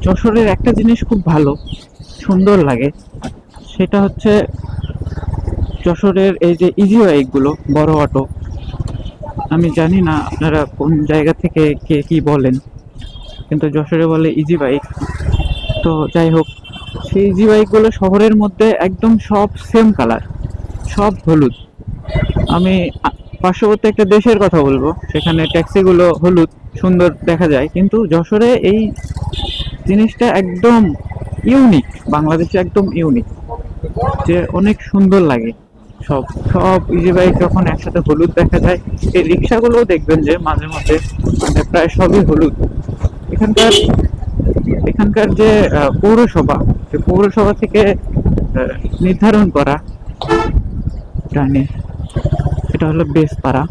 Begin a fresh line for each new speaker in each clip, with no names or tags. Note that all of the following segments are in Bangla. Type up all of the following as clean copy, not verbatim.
যশোরের একটা জিনিস খুব ভালো, সুন্দর লাগে, সেটা হচ্ছে যশোরের এই যে ইজি বাইক গুলো, বড় অটো। আমি জানি না আপনারা কোন জায়গা থেকে কে কি বলেন, কিন্তু যশোরে বলে ইজি বাইক। তো যাই হোক, সেই ইজি বাইক গুলো শহরের মধ্যে একদম সব সেম কালার, সব হলুদ। আমি পার্শ্ববর্তী একটা দেশের কথা বলবো, সেখানে ট্যাক্সি গুলো হলুদ, সুন্দর দেখা যায়, কিন্তু যশোরে এই জিনিসটা একদম ইউনিক, বাংলাদেশে একদম ইউনিক, যে অনেক সুন্দর লাগে। সব সব ইজি বাইক যখন একসাথে হলুদ দেখা যায়, এই রিক্সাগুলোও দেখবেন যে মাঝে মাঝে মানে প্রায় সবই হলুদ। এখানকার এখানকার যে পৌরসভা, সে পৌরসভা থেকে নির্ধারণ করা জানি, এটা হলো বেসপাড়া।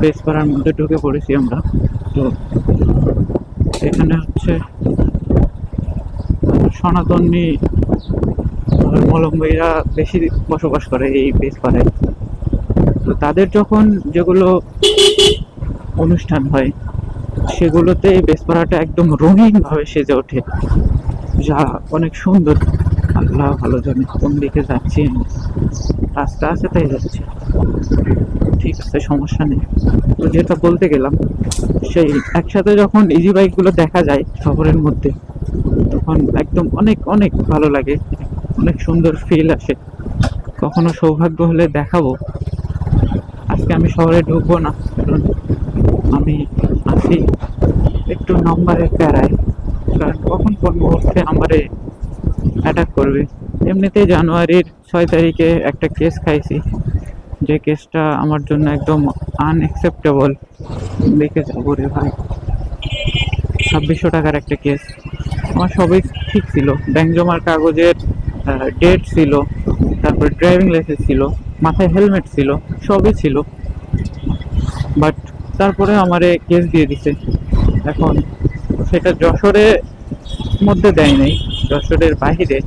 বেসপাড়ার মধ্যে ঢুকে পড়েছি আমরা। তো এখানে হচ্ছে সনাতনী ধর্মাবলম্বীরা বেশি বসবাস করে এই বেসপাড়ায়। তো তাদের যখন যেগুলো অনুষ্ঠান হয়, সেগুলোতে এই বেসপাড়াটা একদম রঙিন ভাবে সেজে ওঠে, যা অনেক সুন্দর। আল্লাহ ভালো জানে কোন দিকে যাচ্ছি আমি, রাস্তা আছে তাই যাচ্ছি, ঠিক আছে, সমস্যা নেই। তো যেটা বলতে গেলাম, সেই একসাথে যখন ইজি বাইক গুলো দেখা যায় শহরের মধ্যে, তখন একদম অনেক অনেক ভালো লাগে, অনেক সুন্দর ফিল আসে। কখনো সৌভাগ্য হলে দেখাবো। আজকে আমি শহরে ঢুকবো না, কারণ আমি আছি একটু নাম্বারের প্যারায়, কারণ কখন কোন মুহূর্তে আমারে অ্যাটাক করবে। এমনিতেই জানুয়ারির 6 তারিখে একটা কেস খাইছি, যে কেসটা আমার জন্য একদম আনএক্সেপ্টেবল। দেখে যাবো রে ভাই, 2600 টাকার একটা কেস। আমার সবই ঠিক ছিল, ব্যাংক জমার কাগজের ডেট ছিল, তারপর ড্রাইভিং লাইসেন্স ছিল, মাথায় হেলমেট ছিল, সবই ছিল, বাট তারপরে আমারে কেস দিয়ে দিছে। এখন সেটা যশোরে মধ্যে দেয় নাই, যশোরের বাহিরে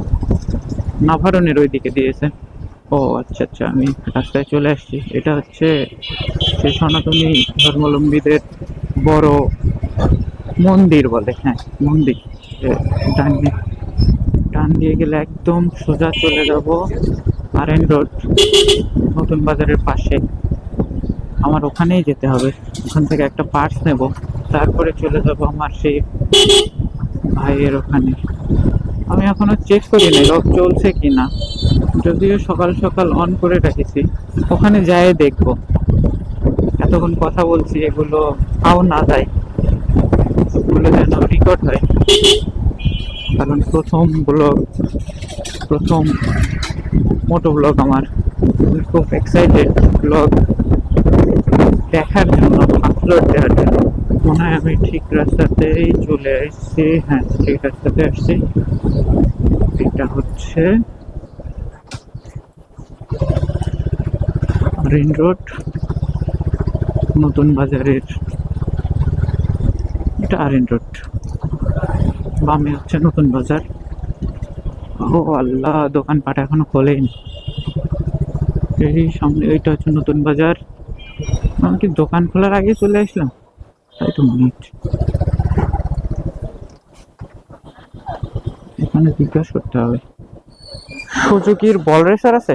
নাভারনের ওই দিকে দিয়েছে। ও আচ্ছা আচ্ছা, আমি রাস্তায় চলে আসছি। এটা হচ্ছে সেই সনাতনী ধর্মাবলম্বীদের বড় মন্দির বলে, হ্যাঁ মন্দির। ডান ডান দিয়ে গেলে একদম সোজা চলে যাব আরএন রোড, নতুন বাজারের পাশে। আমার ওখানেই যেতে হবে, ওখান থেকে একটা পার্স নেব, তারপরে চলে যাব আমার সেই ভাইয়ের ওখানে। আমি এখনো চেক করিনি লক চলছে কিনা, যদিও সকাল সকাল অন করে রেখেছি। ওখানে যাই দেখবো। এতক্ষণ কথা বলছি, এগুলো পাও না যায়, এগুলো যেন রেকর্ড হয়, কারণ প্রথম মোটো ব্লগ আমার। আমি খুব এক্সাইটেড ব্লগ দেখার জন্য, আপলোড দেওয়ার জন্য। মনে হয় আমি ঠিক রাস্তাতেই চলে এসেছি, হ্যাঁ ঠিক রাস্তাতে আসছি। এটা হচ্ছে রিং রোড, নতুন বাজারের, এটা আরএন রোড, বামে হচ্ছে নতুন বাজার। ও আল্লাহ, দোকানপাট এখনো খোলেনি। এই সামনে ওইটা হচ্ছে নতুন বাজার। আমি কি দোকান খোলার আগে চলে আসলাম? তাই তো মনে হচ্ছে। এখানে জিজ্ঞাসা করতে হবে, সুজুকির বল রেসার আছে?